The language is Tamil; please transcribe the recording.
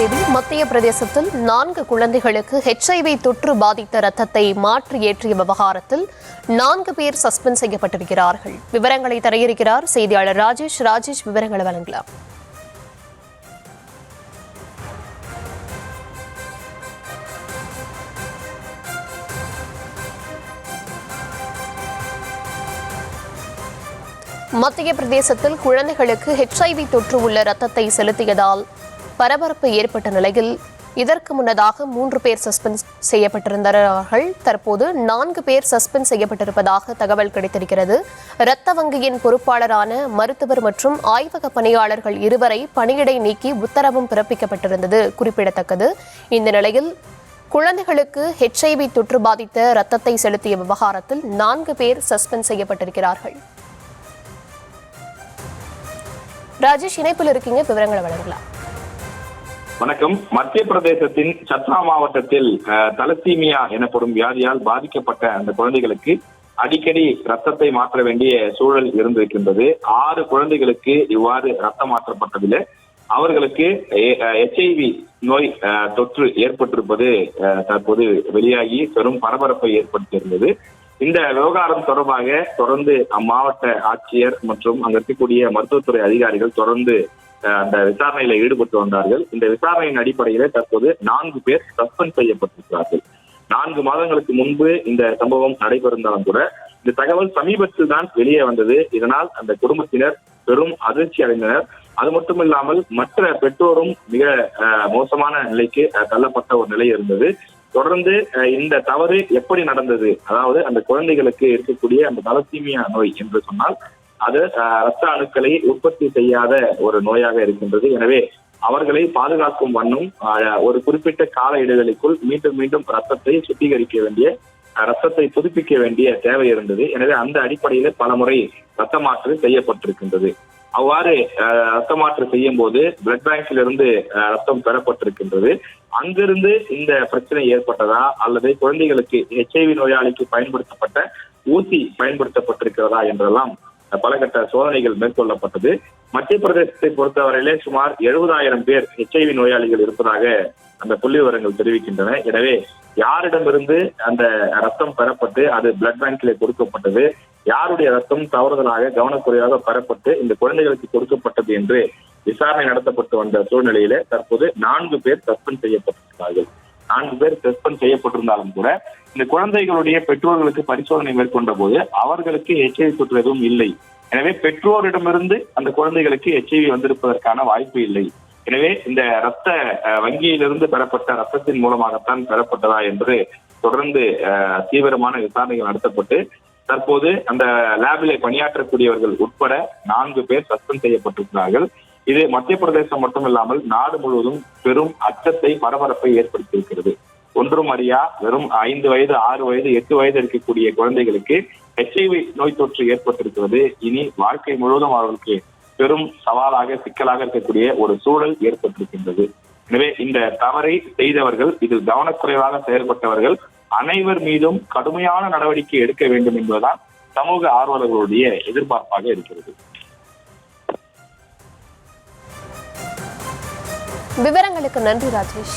செய்தி. மத்திய பிரதேசத்தில் 4 குழந்தைகளுக்கு HIV தொற்று பாதித்த ரத்தத்தை மாற்றி ஏற்றிய விவகாரத்தில் 4 பேர் சஸ்பெண்ட் செய்யப்பட்டிருக்கிறார்கள். விவரங்களை தர இருக்கிறார் செய்தியாளர் ராஜேஷ். விவரங்களை வழங்கலாம். மத்திய பிரதேசத்தில் குழந்தைகளுக்கு HIV தொற்று உள்ள ரத்தத்தை செலுத்தியதால் பரபரப்பு ஏற்பட்ட நிலையில் இதற்கு முன்னதாக 3 பேர் சஸ்பெண்ட் செய்யப்பட்டிருந்தார்கள். தற்போது 4 பேர் சஸ்பெண்ட் செய்யப்பட்டிருப்பதாக தகவல் கிடைத்திருக்கிறது. இரத்த வங்கியின் பொறுப்பாளரான மருத்துவர் மற்றும் ஆய்வக பணியாளர்கள் 2 வரை பணியிடை நீக்கி உத்தரவும் பிறப்பிக்கப்பட்டிருந்தது குறிப்பிடத்தக்கது. இந்த நிலையில் குழந்தைகளுக்கு HIV தொற்று பாதித்த ரத்தத்தை செலுத்திய விவகாரத்தில் 4 பேர் சஸ்பெண்ட் செய்யப்பட்டிருக்கிறார்கள். ராஜேஷ், இணைப்பில் இருக்கீங்க, விவரங்களை வழங்கலாம். வணக்கம். மத்திய பிரதேசத்தின் சத்ரா மாவட்டத்தில் தலசீமியா எனப்படும் வியாதியால் பாதிக்கப்பட்ட அந்த குழந்தைகளுக்கு அடிக்கடி ரத்தத்தை மாற்ற வேண்டிய சூழல் இருந்திருக்கின்றது. 6 குழந்தைகளுக்கு இவ்வாறு ரத்தம் மாற்றப்பட்டதில் அவர்களுக்கு HIV நோய் தொற்று ஏற்பட்டிருப்பது தற்போது வெளியாகி பெரும் பரபரப்பை ஏற்படுத்தியிருந்தது. இந்த விவகாரம் தொடர்பாக தொடர்ந்து அம்மாவட்ட ஆட்சியர் மற்றும் அங்க இருக்கக்கூடிய மருத்துவத்துறை அதிகாரிகள் தொடர்ந்து அந்த விசாரணையில ஈடுபட்டு வந்தார்கள். இந்த விசாரணையின் அடிப்படையில தற்போது 4 பேர் சஸ்பெண்ட் செய்யப்பட்டிருக்கிறார்கள். 4 மாதங்களுக்கு முன்பு இந்த சம்பவம் நடைபெறிருந்தாலும் கூட இந்த தகவல் சமீபத்தில் தான் வெளியே வந்தது. இதனால் அந்த குடும்பத்தினர் பெரும் அதிர்ச்சி அடைந்தனர். அது மட்டும் இல்லாமல் மற்ற பெற்றோரும் மிக மோசமான நிலைக்கு தள்ளப்பட்ட ஒரு நிலை இருந்தது. தொடர்ந்து இந்த தவறு எப்படி நடந்தது, அதாவது அந்த குழந்தைகளுக்கு இருக்கக்கூடிய அந்த தலசீமியா நோய் என்று சொன்னால் அது இரத்த அணுக்களை உற்பத்தி செய்யாத ஒரு நோயாக இருக்கின்றது. எனவே அவர்களை பாதுகாக்கும் வண்ணம் ஒரு குறிப்பிட்ட கால இடைவெளிக்குள் மீண்டும் மீண்டும் ரத்தத்தை சுத்திகரிக்க வேண்டிய, ரத்தத்தை புதுப்பிக்க வேண்டிய தேவை இருந்தது. எனவே அந்த அடிப்படையில பல முறை ரத்த மாற்று செய்யப்பட்டிருக்கின்றது. அவ்வாறு ரத்த மாற்று செய்யும் போது பிளட் பேங்கிலிருந்து ரத்தம் பெறப்பட்டிருக்கின்றது. அங்கிருந்து இந்த பிரச்சனை ஏற்பட்டதா அல்லது குழந்தைகளுக்கு HIV நோயாளிக்கு பயன்படுத்தப்பட்ட ஊசி பயன்படுத்தப்பட்டிருக்கிறதா என்றெல்லாம் பல கட்ட சோதனைகள் மேற்கொள்ளப்பட்டது. மத்திய பிரதேசத்தை பொறுத்தவரையிலே சுமார் 70,000 பேர் HIV நோயாளிகள் இருப்பதாக அந்த புள்ளி விவரங்கள் தெரிவிக்கின்றன. எனவே யாரிடமிருந்து அந்த ரத்தம் பெறப்பட்டு அது பிளட் பேங்கிலே கொடுக்கப்பட்டது, யாருடைய ரத்தம் தவறுதலாக கவனக்குறைவாக பெறப்பட்டு இந்த குழந்தைகளுக்கு கொடுக்கப்பட்டது என்று விசாரணை நடத்தப்பட்டு வந்த சூழ்நிலையில தற்போது 4 பேர் சஸ்பெண்ட் செய்யப்பட்டிருக்கிறார்கள். 4 பேர் சஸ்பெண்ட் செய்யப்பட்டிருந்தாலும் கூட இந்த குழந்தைகளுடைய பெற்றோர்களுக்கு பரிசோதனை மேற்கொண்ட போது அவர்களுக்கு HIV தொற்று எதுவும் இல்லை. எனவே பெற்றோரிடமிருந்து அந்த குழந்தைகளுக்கு HIV வந்திருப்பதற்கான வாய்ப்பு இல்லை. எனவே இந்த ரத்த வங்கியிலிருந்து பெறப்பட்ட ரத்தத்தின் மூலமாகத்தான் பெறப்பட்டதா என்று தொடர்ந்து தீவிரமான விசாரணைகள் நடத்தப்பட்டு தற்போது அந்த லேபிலே பணியாற்றக்கூடியவர்கள் உட்பட 4 பேர் சஸ்பெண்ட் செய்யப்பட்டிருக்கிறார்கள். இது மத்திய பிரதேசம் மட்டுமில்லாமல் நாடு முழுவதும் பெரும் அச்சத்தை, பரபரப்பை ஏற்படுத்தியிருக்கிறது. ஒன்றும் அறியா வெறும் 5 வயது, 6 வயது, 8 வயது இருக்கக்கூடிய குழந்தைகளுக்கு HIV நோய் தொற்று ஏற்பட்டிருக்கிறது. இனி வாழ்க்கை முழுவதும் அவர்களுக்கு பெரும் சவாலாக, சிக்கலாக இருக்கக்கூடிய ஒரு சூழல் ஏற்பட்டிருக்கின்றது. எனவே இந்த தவறை செய்தவர்கள், இதில் கவனக்குறைவாக செயல்பட்டவர்கள் அனைவர் மீதும் கடுமையான நடவடிக்கை எடுக்க வேண்டும் என்பதுதான் சமூக ஆர்வலர்களுடைய எதிர்பார்ப்பாக இருக்கிறது. விவரங்களுக்கு நன்றி ராஜேஷ்.